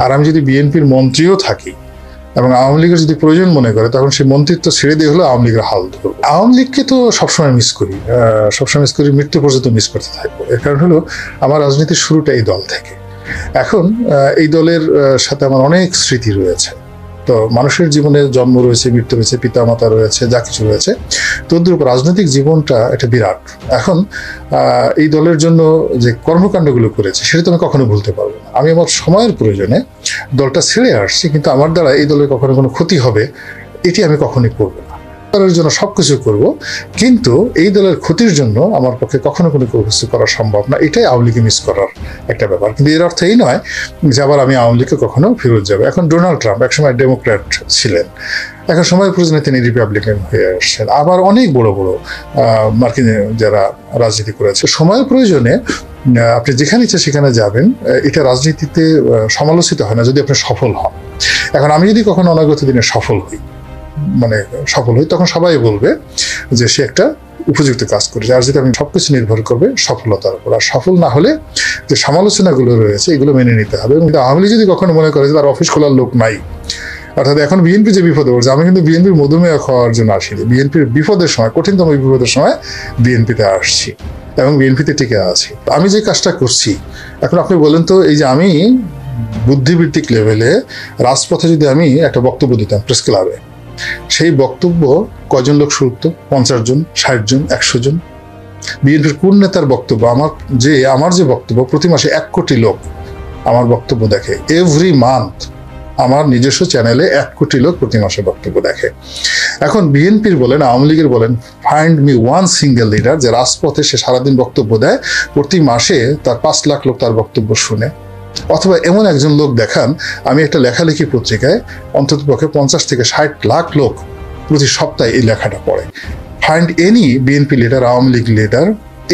আর আমি যদি বিএনপির মন্ত্রীও থাকি এবং আওয়ামী লীগের যদি প্রয়োজন মনে করে, তখন সেই মন্ত্রিত্ব ছেড়ে দিয়ে হলো আওয়ামী লীগের হাল ধরবো। আওয়ামী লীগকে তো সবসময় মিস করি, মৃত্যু পর্যন্ত মিস করতে থাকবো। এর কারণ হলো আমার রাজনীতির শুরুটা এই দল থেকে। এখন এই দলের সাথে আমার অনেক স্মৃতি রয়েছে। তো মানুষের জীবনে জন্ম রয়েছে, মৃত্যু রয়েছে, পিতামাতা রয়েছে, যা কিছু রয়েছে। তোদের উপর রাজনৈতিক জীবনটা এটা বিরাট। এখন এই দলের জন্য যে কর্মকাণ্ডগুলো করেছে সেটা তো আমি কখনো ভুলতে পারবো না। আমি আমার সময়ের প্রয়োজনে দলটা ছেড়ে আসছি, কিন্তু আমার দ্বারা এই দলের কখনো কোনো ক্ষতি হবে এটি আমি কখনোই করবো না। দলের জন্য সবকিছু করব, কিন্তু এই দলের ক্ষতির জন্য আমার পক্ষে কখনো কোনো কিছু করা সম্ভব না। এটাই আওয়ামী লীগকে মিস করার একটা ব্যাপার। কিন্তু এর অর্থ এই নয় যে আবার আমি আওয়ামী লীগকে কখনো ফেরত যাবো। এখন ডোনাল্ড ট্রাম্প একসময় ডেমোক্র্যাট ছিলেন, এখন সময়ের প্রয়োজনে তিনি রিপাবলিকান হয়ে আসছেন। আবার অনেক বড় বড় মার্কিন যারা রাজনীতি করেছে, সময়ের প্রয়োজনে আপনি যেখানে ইচ্ছে সেখানে যাবেন। এটা রাজনীতিতে সমালোচিত হয় না যদি আপনি সফল হন। এখন আমি যদি কখনো অনাগত দিনে সফল হই, তখন সবাই বলবে যে সে একটা উপযুক্ত কাজ করেছে। আর যদি আমি সবকিছু নির্ভর করবে সফলতার উপর। আর সফল না হলে যে সমালোচনাগুলো রয়েছে এগুলো মেনে নিতে হবে। কিন্তু আওয়ামী লীগ যদি কখনো মনে করে যে তার অফিস খোলার লোক নাই, অর্থাৎ এখন বিএনপি যে বিপদে পড়ছে, আমি কিন্তু বিএনপির মধুমেহ খাওয়ার জন্য আসিনি। বিএনপির বিপদের সময়, কঠিনতম বিপদের সময় বিএনপিতে আসছি এবং বিএনপিতে টিকে আছি। আমি যে কাজটা করছি, এখন আপনি বলেন তো, এই যে আমি বুদ্ধিবৃত্তিক লেভেলে রাজপথে যদি আমি একটা বক্তব্য দিতাম প্রেস ক্লাবে, সেই বক্তব্য কজন লোক শুনত? 50 জন, 60 জন, 100 জন। বিএনপির কোন নেতার বক্তব্য? আমার যে বক্তব্য, প্রতি মাসে 1 কোটি লোক আমার বক্তব্য দেখে। এভরি মান্থ আমার নিজস্ব চ্যানেলে 1 কোটি লোক প্রতি মাসে বক্তব্য দেখে। এখন বিএনপির বলেন, আওয়ামী লীগের বলেন, find me one single leader যে রাজপথে সে সারাদিন বক্তব্য দেয়, প্রতি মাসে তার 5 লাখ লোক তার বক্তব্য শুনে। অথবা এমন একজন লোক দেখান, আমি একটা লেখালেখি পত্রিকায় অন্ততপক্ষে 50 থেকে 60 লাখ লোক প্রতি সপ্তাহে এই লেখাটা পড়ে। Find any BNP leader, Awami League leader,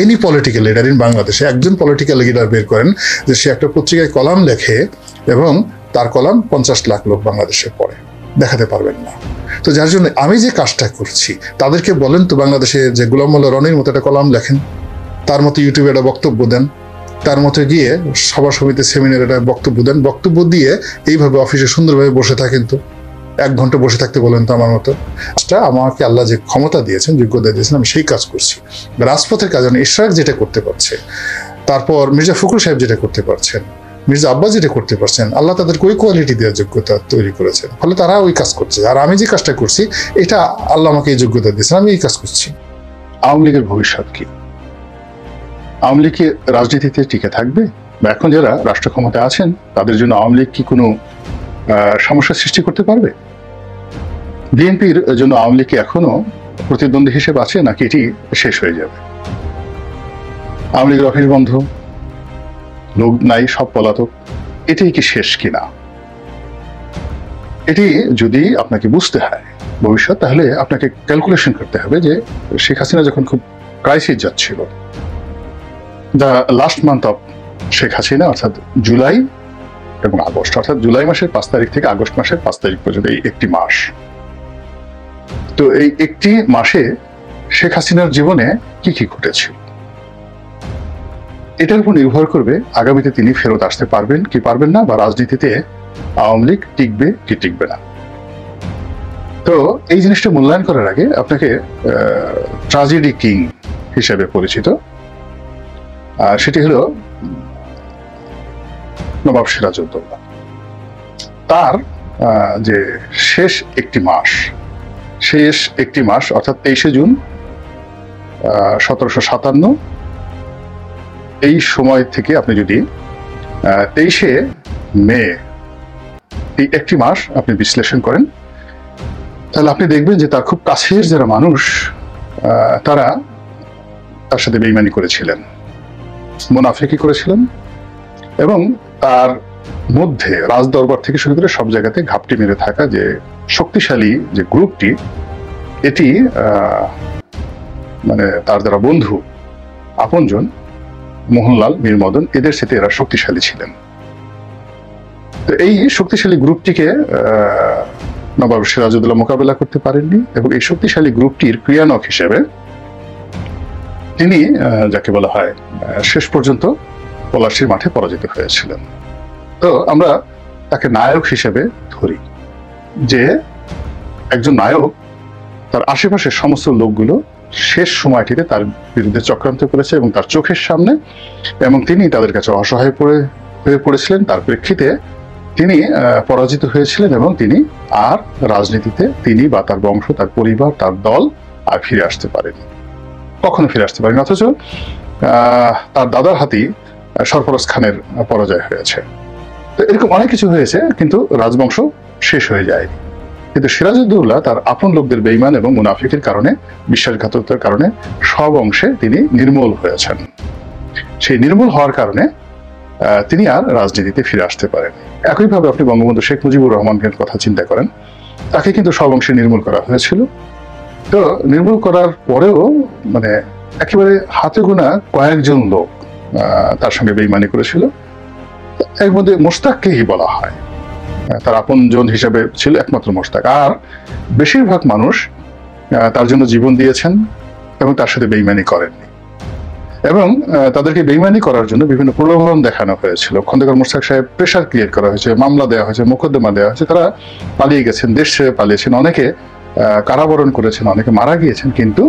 any political leader in বাংলাদেশে, একজন পলিটিক্যাল লিডার বের করেন যে সে একটা পত্রিকায় কলাম লেখে এবং তার কলাম 50 লাখ লোক বাংলাদেশে পড়ে। দেখাতে পারবেন না। তো যার জন্য আমি যে কাজটা করছি, তাদেরকে বলেন তো বাংলাদেশে যে গোলাম মোল্লা রনির মতো একটা কলাম লেখেন, তার মতো ইউটিউবে একটা বক্তব্য দেন, তার মতো গিয়ে সভা সমিতি সেমিনারে একটা বক্তব্য দেন, বক্তব্য দিয়ে এইভাবে অফিসে সুন্দরভাবে বসে থাকেন। তো 1 ঘন্টা বসে থাকতে বলেন তো আমার মতো। আমাকে আল্লাহ যে ক্ষমতা দিয়েছেন, যোগ্যতা দিয়েছেন, আমি সেই কাজ করছি। রাজপথের কাজ ইশরাক যেটা করতে পারছে, তারপর মির্জা ফখরুল সাহেব যেটা করতে পারছেন, মির্জা আব্বাস যেটা করতে পারছেন, আল্লাহ তাদেরকে ওই কোয়ালিটি দেওয়ার যোগ্যতা তৈরি করেছেন, ফলে তারা ওই কাজ করছে। আর আমি যে কাজটা করছি, এটা আল্লাহ আমাকে এই যোগ্যতা দিয়েছেন, আমি এই কাজ করছি। আওয়ামী লীগের ভবিষ্যৎ কি? আওয়ামী লীগ কি রাজনীতিতে টিকে থাকবে? বা এখন যারা রাষ্ট্র ক্ষমতায় আছেন তাদের জন্য আওয়ামী লীগ কি কোনো সমস্যা সৃষ্টি করতে পারবে? বিএনপির জন্য আওয়ামী লীগ কি এখনো প্রতিদ্বন্দ্বী হিসেবে আছে, নাকি এটি শেষ হয়ে যাবে? আওয়ামী লীগের অফিস বন্ধ, লোক নাই, সব পলাতক, এটাই কি শেষ কিনা? এটি যদি আপনাকে বুঝতে হয় ভবিষ্যৎ, তাহলে আপনাকে ক্যালকুলেশন করতে হবে যে শেখ হাসিনা যখন খুব ক্রাইসিস যাচ্ছিল, the last month of Sheikh Hasina, অর্থাৎ জুলাই এবং আগস্ট, অর্থাৎ জুলাই মাসের 5 তারিখ থেকে আগস্ট মাসের 5 তারিখ পর্যন্ত এই একটি মাস। তো এই একটি মাসে শেখ হাসিনার জীবনে কি কি ঘটেছিল, এটার উপর নির্ভর করবে আগামীতে তিনি ফেরত আসতে পারবেন কি পারবেন না, বা রাজনীতিতে আওয়ামী লীগ টিকবে কি টিকবে না। তো এই জিনিসটা মূল্যায়ন করার আগে আপনাকে ট্র্যাজেডি কিং হিসেবে পরিচিত, সেটি হলো নবাব সিরাজউদ্দৌলা। তার যে শেষ একটি মাস অর্থাৎ 23শে জুন 1757, এই সময় থেকে আপনি যদি 23শে মে এই একটি মাস আপনি বিশ্লেষণ করেন, তাহলে আপনি দেখবেন যে তার খুব কাছের যারা মানুষ তারা তার সাথে বেইমানি করেছিলেন, মুনাফিকি করেছিলেন, এবং তার মধ্যে রাজদরবার থেকে শুরু করে সব জায়গাতে ঘাপটি মেরে থাকা যে শক্তিশালী যে গ্রুপটি, এটি মানে তার যারা বন্ধু আপনজন, মোহনলাল, মীর মদন, এদের সাথে এরা শক্তিশালী ছিলেন। তো এই শক্তিশালী গ্রুপটিকে নবাব সিরাজউদ্দৌলা মোকাবেলা করতে পারেননি, এবং এই শক্তিশালী গ্রুপটির ক্রিয়ানক হিসেবে তিনি যাকে বলা হয় শেষ পর্যন্ত পলাশীর মাঠে পরাজিত হয়েছিলেন। তো আমরা তাকে নায়ক হিসেবে ধরি, যে একজন নায়ক তার আশেপাশের সমস্ত লোকগুলো শেষ সময়টিতে তার বিরুদ্ধে চক্রান্ত করেছে এবং তার চোখের সামনে, এবং তিনি তাদের কাছে অসহায় হয়ে পড়েছিলেন। তার প্রেক্ষিতে তিনি পরাজিত হয়েছিলেন এবং তিনি আর রাজনীতিতে তিনি বা তার বংশ, তার পরিবার, তার দল আর ফিরে আসতে পারেনি, কখনো ফিরে আসতে পারেনি। অথচ তার দাদার হাতেই সরফরাজ খানের পরাজয় হয়েছে। তো এরকম অনেক কিছু হয়েছে, কিন্তু রাজবংশ শেষ হয়ে যায়নি। কিন্তু সিরাজউদ্দৌলা তার আপন লোকদের বেঈমান এবং মুনাফিকের কারণে, বিশ্বাসঘাতকতার কারণে সব অংশে তিনি নির্মূল হয়েছেন। সেই নির্মূল হওয়ার কারণে তিনি আর রাজনীতিতে ফিরে আসতে পারেন। একইভাবে আপনি বঙ্গবন্ধু শেখ মুজিবুর রহমানের কথা চিন্তা করেন, তাকে কিন্তু সব অংশে নির্মূল করা হয়েছিল। তো নির্মূল করার পরেও মানে একেবারে হাতে গোনা কয়েকজন লোক তার সঙ্গে বেঈমানি করেছিল। এর মধ্যে মোশতাককেই বলা হয়, তার আপন জন হিসেবে ছিল একমাত্র মোশতাক। আর বেশিরভাগ মানুষ তার জন্য জীবন দিয়েছেন এবং তার সাথে বেঈমানি করেননি, এবং তাদেরকে বেঈমানি করার জন্য বিভিন্ন প্রলোভন দেখানো হয়েছিল। খন্দকার মোশতাক সাহেব প্রেশার ক্রিয়েট করা হয়েছে, মামলা দেওয়া হয়েছে, মোকদ্দমা দেওয়া হয়েছে, তারা পালিয়ে গেছেন, দেশ ছেড়ে পালিয়েছেন, অনেকে কারাবরণ করেছেন, অনেকে মারা গিয়েছেন। কিন্তু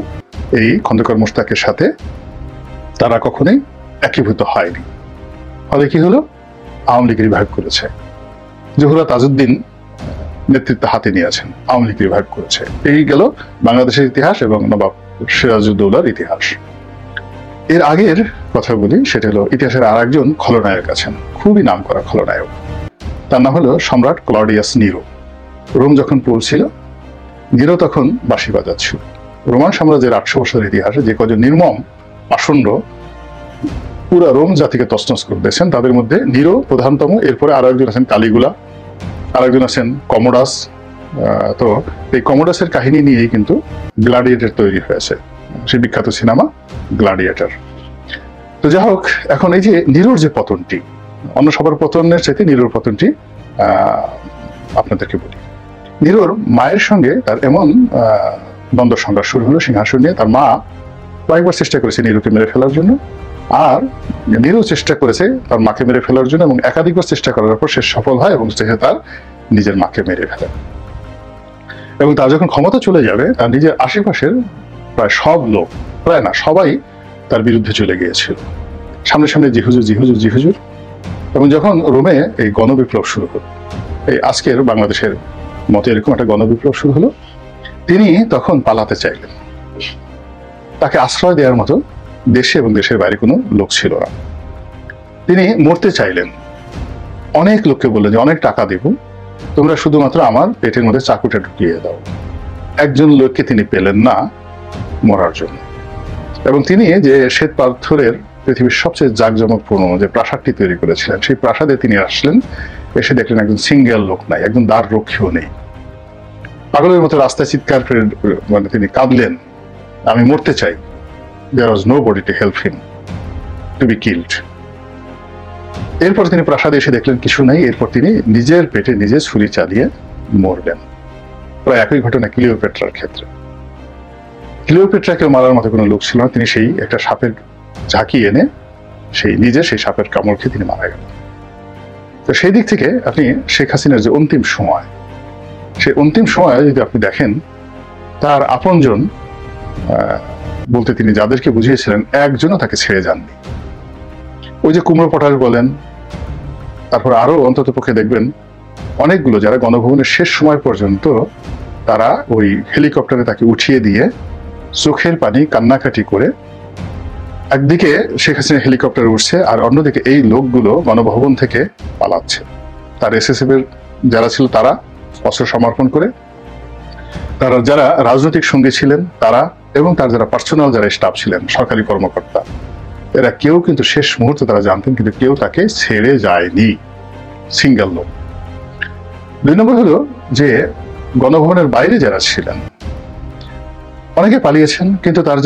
এই খন্দকার মোশতাকের সাথে তারা কখনোই একীভূত হয়নি। ফলে কি হলো, আওয়ামী লীগ রিভাইভ করেছে, জহুরা তাজউদ্দিন নেতৃত্ব হাতে নিয়েছেন, আওয়ামী লীগ রিভাইভ করেছে। এই গেল বাংলাদেশের ইতিহাস এবং নবাব সিরাজউদ্দৌলার ইতিহাস। এর আগের কথা বলি, সেটা হলো ইতিহাসের আর একজন খলনায়ক আছেন, খুবই নামকরা খলনায়ক। তার নাম হলো সম্রাট ক্লডিয়াস নিরো। রোম যখন পড়ছিল, নিরো তখন বাঁশি বাজাচ্ছিল। রোমান সাম্রাজ্যের 800 বছরের ইতিহাসে যে কজন নির্মম আসন্ন পুরা রোম জাতিকে তছনছ করে দিয়েছেন, তাদের মধ্যে নিরো প্রধানতম। এরপরে আরো একজন আছেন কালিগুলা, আর একজন আছেন কমোডাস। তো এই কমোডাসের কাহিনী নিয়েই কিন্তু গ্ল্যাডিয়েটর তৈরি হয়েছে, সেই বিখ্যাত সিনেমা গ্ল্যাডিয়েটর। তো যাই হোক, এখন এই যে নিরোর যে পতনটি, অন্য সবার পতনের চাইতে নিরোর পতনটি আপনাদেরকে বলি। নিরোর মায়ের সঙ্গে তার এমন দ্বন্দ্ব সংঘর্ষ শুরু হলো সিংহাসন নিয়ে। তার মা কয়েকবার চেষ্টা করেছে নিরোকে মেরে ফেলার জন্য, আর নিরো চেষ্টা করেছে তার মাকে মেরে ফেলার জন্য, এবং একাধিকবার চেষ্টা করার পর সে সফল হয় এবং সে তার নিজের মাকে মেরে ফেলে। এবং তার যখন ক্ষমতা চলে যাবে, তার নিজের আশেপাশের প্রায় সব লোক, প্রায় না সবাই তার বিরুদ্ধে চলে গিয়েছিল। সামনে সামনে জিহুজুর জিহুজুর জিহুজুর। এবং যখন রোমে এই গণবিপ্লব শুরু হলো, এই আজকের বাংলাদেশের মতো এরকম একটা গণবিপ্লব শুরু হলো, তিনি তখন পালাতে চাইলেন। তাকে আশ্রয় দেওয়ার মতো দেশে এবং দেশের বাইরে কোনো লোক ছিল না। তিনি মরতে চাইলেন। অনেক লোককে বললেন যে অনেক টাকা দেব, তোমরা শুধুমাত্র আমার পেটের মধ্যে চাকুটা ঢুকিয়ে দাও। একজন লোককে তিনি পেলেন না মরার জন্য। এবং তিনি যে শ্বেত পাথরের পৃথিবীর সবচেয়ে জাঁকজমকপূর্ণ যে প্রাসাদটি তৈরি করেছিলেন, সেই প্রাসাদে তিনি আসলেন। এসে দেখলেন একজন সিঙ্গেল লোক নাই, একজন দ্বার রক্ষীও নেই। পাগলের মতো রাস্তায় চিৎকার করে মানে তিনি কাঁদলেন, আমি মরতে চাই। There was nobody to help him to be killed. এরপর তিনি প্রাসাদে এসে দেখলেন কিছু নাই। এরপর তিনি নিজের পেটে নিজে ছুরি চালিয়ে মরলেন। প্রায় একই ঘটনা ক্লিওপেট্রার ক্ষেত্রে। ক্লিওপেট্রাকে মারার মতো কোনো লোক ছিল না, তিনি সেই একটা সাপের ঝাঁকি এনে সেই সাপের কামড় খেয়ে তিনি মারা গেলেন। তো সেই দিক থেকে আপনি শেখ হাসিনার যে অন্তিম সময়, সেই অন্তিম সময় যদি আপনি দেখেন, তার আপনজন বলতে তিনি যাদেরকে বুঝিয়েছিলেন, একজনও তাকে ছেড়ে যাননি। ওই যে কুমড়ো পটাশ বলেন, তারপর আরো অন্তত পক্ষে দেখবেন অনেকগুলো যারা গণভবনের শেষ সময় পর্যন্ত তারা ওই হেলিকপ্টারে তাকে উঠিয়ে দিয়ে চোখের পানি কান্নাকাটি করে, একদিকে শেখ হাসিনা হেলিকপ্টারে উঠছে, আর অন্যদিকে এই লোকগুলো গণভবন থেকে পালাচ্ছে। তার এসএসএফ এর যারা ছিল তারা অস্ত্র সমর্পণ করে, তারা যারা রাজনৈতিক সঙ্গী ছিলেন তারা, এবং তার যারা পার্সোনাল যারা স্টাফ ছিলেন, সরকারি কর্মকর্তা, এরা কেউ কিন্তু শেষ মুহূর্তে তারা জানতেন, কিন্তু কেউ তাকে ছেড়ে যায়নি, সিঙ্গেল লোক। 2 নম্বর হলো যে গণভবনের বাইরে যারা ছিলেন অনেকে পালিয়েছেন, কিন্তু তার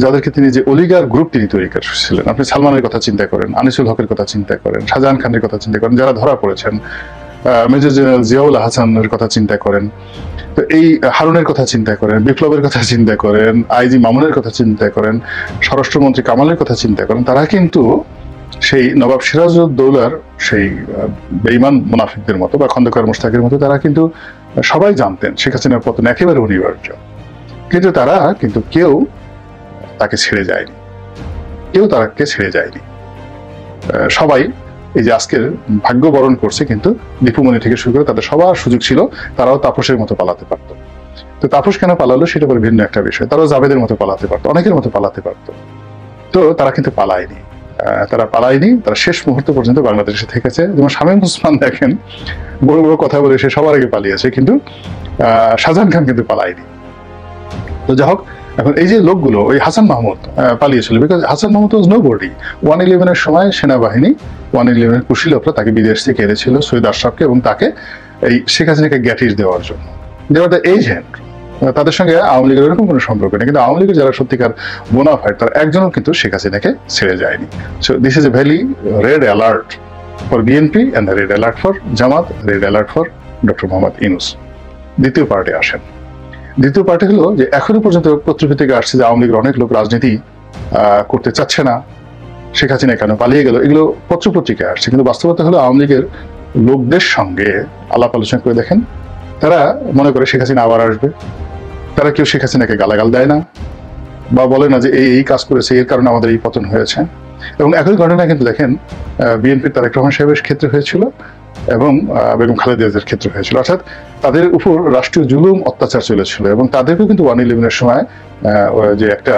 যাদেরকে তিনি যে অলিগার গ্রুপ তিনি তৈরি করেছিলেন, আপনি সালমানের কথা চিন্তা করেন, আনিসুল হকের কথা চিন্তা করেন, শাহজাহান খানের কথা চিন্তা করেন, যারা ধরা পড়েছেন, মেজর জেনারেল জিয়াউল হাসানের কথা চিন্তা করেন, তো এই হারুনের কথা চিন্তা করেন, বিপ্লবের কথা চিন্তা করেন, আইজি মামুনের কথা চিন্তা করেন, স্বরাষ্ট্রমন্ত্রী কামালের কথা চিন্তা করেন, তারা কিন্তু সেই নবাব সিরাজউদ্দৌলার সেই বেঈমান মুনাফিকদের মতো বা খন্দকার মোশতাকের মতো তারা কিন্তু সবাই জানতেন শেখ হাসিনার পতন একেবারে অনিবার্য, কিন্তু তারা কিন্তু কেউ তাকে ছেড়ে যায়নি, কেউ তাকে ছেড়ে যায়নি। সবাই এই যে আজকের ভাগ্য বরণ করছে, কিন্তু দীপুমণি থেকে শুরু করে তাদের সবার সুযোগ ছিল, তারাও তাপসের মতো পালাতে পারত। তো তাপস কেন পালালো সেটা পরে ভিন্ন একটা বিষয়। তারাও জাভেদের মতো পালাতে পারতো, অনেকের মতো পালাতে পারতো, তো তারা কিন্তু পালায়নি। তারা শেষ মুহূর্ত পর্যন্ত বাংলাদেশে থেকেছে। যেমন শামীম ওসমান দেখেন বড় বড় কথা বলে সে সবার আগে পালিয়েছে, কিন্তু শাহজাহান খান কিন্তু পালায়নি। তো যাই হোক, এখন এই যে লোকগুলো, ওই হাসান মাহমুদ পালিয়েছিল, because Hasan Mahmud was nobody. 111-এর সময় সেনাবাহিনী 111-এর কুশীলকরা তাকে বিদেশ থেকে এনেছিল সৈয়দ আশরাফকে, এবং তাকে এই শেখ হাসিনাকে গ্যাটিস দেওয়ার জন্য। দেওয়ার দ্য এজেন্ট, তাদের সঙ্গে আওয়ামী লীগের এরকম কোনো সম্পর্ক নেই, কিন্তু আওয়ামী লীগের যারা সত্যিকার বোনাফাইড তার একজনও কিন্তু শেখ হাসিনাকে ছেড়ে যায়নি। So this is a very red alert for BNP and red alert for Jamaat, red alert for doctor Mohammad Yunus. দ্বিতীয় পার্টি আসেন। দ্বিতীয় পার্টি হলো যে এখনো পর্যন্ত পত্রিকা থেকে আসছে যে আওয়ামী লীগের অনেক লোক রাজনীতি করতে চাচ্ছে না, শেখ হাসিনা কেন পালিয়ে গেল, এগুলো পত্রিকায় আসছে। কিন্তু বাস্তবতা হলো আওয়ামী লীগের লোকদের সঙ্গে আলাপ আলোচনা করে দেখেন, তারা মনে করে শেখ হাসিনা আবার আসবে। তারা কেউ শেখ হাসিনাকে গালাগাল দেয় না, বা বলে না যে এই কাজ করেছে, এর কারণে আমাদের এই পতন হয়েছে। এবং একই ঘটনা কিন্তু দেখেন বিএনপির তারেক রহমান সাহেবের ক্ষেত্রে হয়েছিল এবং বেগম খালেদা জিয়ার ক্ষেত্রে হয়েছিল। অর্থাৎ তাদের উপর রাষ্ট্রীয় জুলুম অত্যাচার চলেছিল, এবং তাদেরকেও কিন্তু 111-এর সময় যে একটা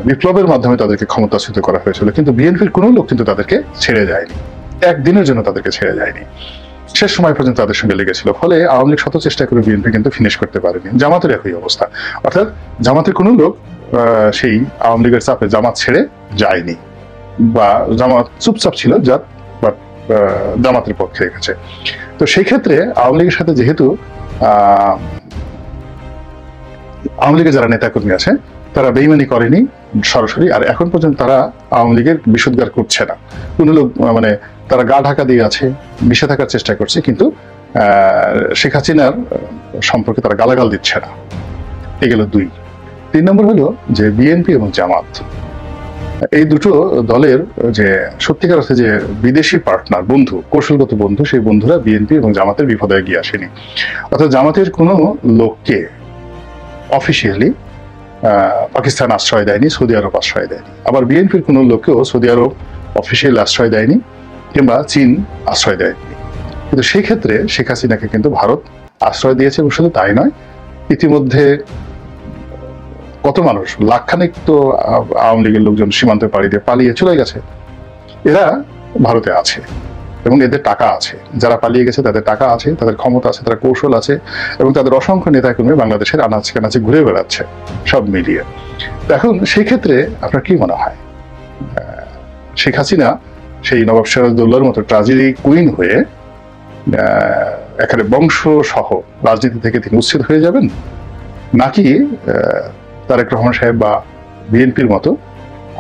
বিপ্লবের মাধ্যমে তাদেরকে ক্ষমতাচ্যুত করা হয়েছিল, কিন্তু বিএনপির কোনো লোক কিন্তু তাদেরকে ছেড়ে যায়নি, একদিনের জন্য তাদেরকে ছেড়ে যায়নি, শেষ সময় পর্যন্ত তাদের সঙ্গে লেগেছিল। ফলে আওয়ামী লীগ শত চেষ্টা করে বিএনপি কিন্তু ফিনিশ করতে পারেনি। জামাতের একই অবস্থা, অর্থাৎ জামাতের কোনো লোক সেই আওয়ামী লীগের চাপে জামাত ছেড়ে যায়নি, বা জামাত চুপচাপ ছিল, জামাতের পক্ষে রেখেছে। তো সেই ক্ষেত্রে আওয়ামী লীগের সাথে যেহেতু আওয়ামী লীগের যারা নেতাকর্মী আছে তারা বেইমানি করেনি সরাসরি, আর এখন পর্যন্ত তারা আওয়ামী লীগের বিশুদ্ধার করছে না। কোনো লোক মানে তারা গা ঢাকা দিয়ে আছে, মিশে থাকার চেষ্টা করছে, কিন্তু শেখ হাসিনার সম্পর্কে তারা গালাগাল দিচ্ছে না। এগুলো 2। 3 নম্বর হলো যে বিএনপি এবং জামাত, এই দুটো দলের যে সত্যিকার অর্থে যে বিদেশি পার্টনার, বন্ধু, কৌশলগত বন্ধু, সেই বন্ধুরা বিএনপি এবং জামাতের বিপদে এগিয়ে আসেনি। অর্থাৎ জামাতের কোনো লোককে অফিসিয়ালি পাকিস্তান আশ্রয় দেয়নি, সৌদি আরব আশ্রয় দেয়নি। আবার বিএনপির কোনো লোককেও সৌদি আরব অফিসিয়াল আশ্রয় দেয়নি, কিংবা চীন আশ্রয় দেয়নি। কিন্তু সেই ক্ষেত্রে শেখ হাসিনাকে কিন্তু ভারত আশ্রয় দিয়েছে, এবং শুধু তাই নয়, ইতিমধ্যে কত মানুষ, লাখখানেক তো আওয়ামী লীগের লোকজন সীমান্ত পাড়ি দিয়ে পালিয়ে চলে গেছে। এরা ভারতে আছে এবং এদের টাকা আছে, যারা পালিয়ে গেছে তাদের টাকা আছে, তাদের ক্ষমতা আছে, তাদের কৌশল আছে, এবং তাদের অসংখ্য নেতাকর্মী বাংলাদেশের আনাচে কানাচে ঘুরে বেড়াচ্ছে সব মিলিয়ে। এখন সেই ক্ষেত্রে আপনার কি মনে হয় শেখ হাসিনা সেই নবাব সিরাজউদ্দৌলার মতো ট্র্যাজেডি কুইন হয়ে একেবারে বংশ সহ রাজনীতি থেকে তিনি উচ্ছেদ হয়ে যাবেন, নাকি তারেক রহমান সাহেব বা বিএনপির মতো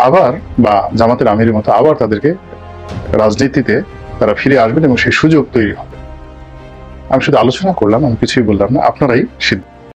আবার, বা জামাতের আমিরের মতো আবার তাদেরকে রাজনীতিতে তারা ফিরে আসবেন এবং সেই সুযোগ তৈরি হবে? আমি শুধু আলোচনা করলাম, আমি কিছুই বললাম না, আপনারাই সিদ্ধান্ত